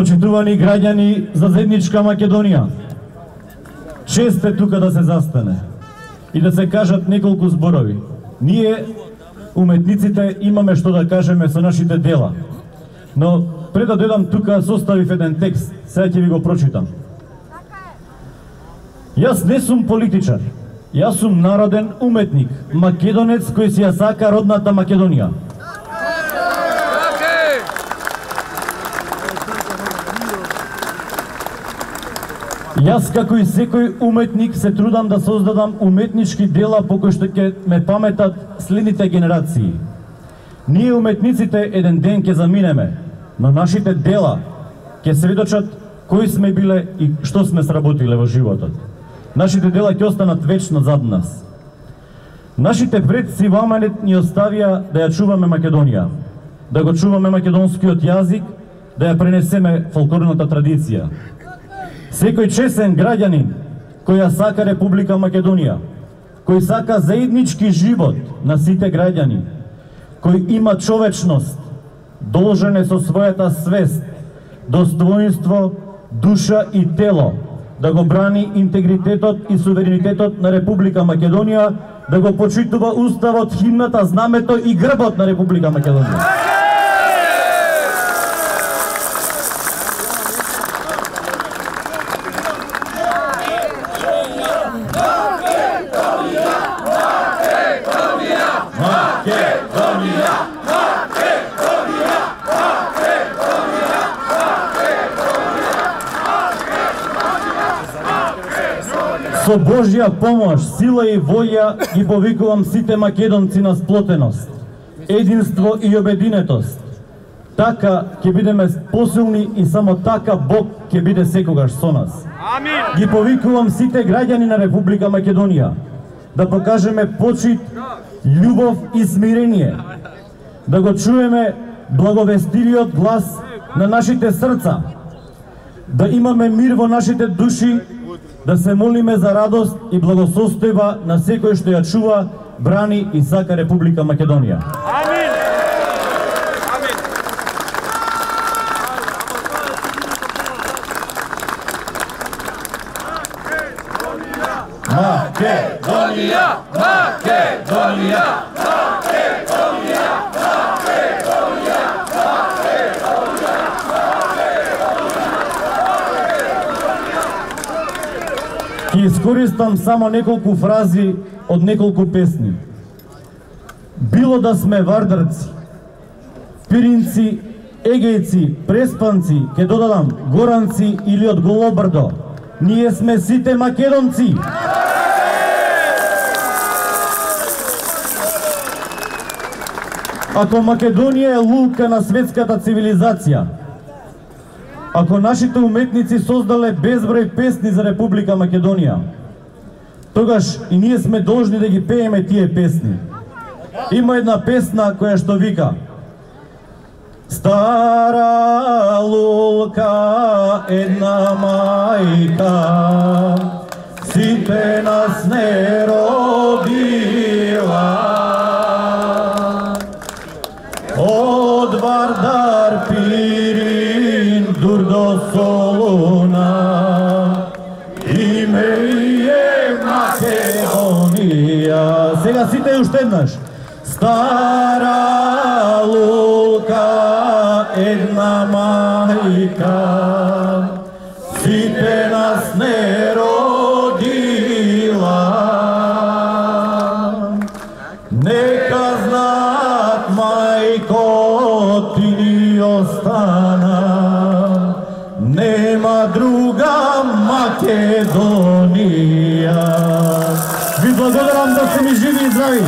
Почитувани граѓани за заедничка Македонија, чест е тука да се застане и да се кажат неколку зборови. Ние, уметниците, имаме што да кажеме со нашите дела. Но пред да дојдам тука составив еден текст, сега ќе ви го прочитам. Јас не сум политичар, јас сум народен уметник, македонец кој си ја сака родната Македонија. Јас како и секој уметник се трудам да создадам уметнички дела по кои што ќе ме паметат следните генерации. Ние уметниците еден ден ќе заминеме, но нашите дела ќе сведочат кои сме биле и што сме сработиле во животот. Нашите дела ќе останат вечно зад нас. Нашите предци во аманет ни оставија да ја чуваме Македонија, да го чуваме македонскиот јазик, да ја пренесеме фолклорната традиција. Секој чесен граѓанин кој ја сака Република Македонија, кој сака заеднички живот на сите граѓани, кој има човечност, должен е со својата свест, достоинство, душа и тело да го брани интегритетот и суверенитетот на Република Македонија, да го почитува уставот, химната, знамето и грбот на Република Македонија. Со Божја помош, сила и волја ги повикувам сите македонци на сплотеност, единство и обединетост. Така ќе бидеме посилни и само така Бог ќе биде секогаш со нас. Амин. Ги повикувам сите граѓани на Република Македонија да покажеме почит, љубов и смирение, да го чуеме благовестилиот глас на нашите срца, да имаме мир во нашите души, да се молиме за радост и благосостојба на секој што ја чува, брани и сака Република Македонија. Амин! Амин! Македонија! Македонија! Македонија! Ќе искористам само неколку фрази од неколку песни. Било да сме вардарци, пиринци, егејци, преспанци, ќе додадам горанци или од Голобрдо, ние сме сите македонци. Ако Македонија е лулка на светската цивилизација, ако нашите уметници создале безброј песни за Република Македонија, тогаш и ние сме должни да ги пееме тие песни. Има една песна која што вика: стара лулка, една мајка, сите нас не родила, од Вардар Пирин дур до Солуна, име е Македонија. Сега сите уште еднаш. Стара лулка, една мајка, сите нас не родила, нека знаат мајко ти ни остана, нема друга Македонија. Ви благодарам да сте ми живи и здрави.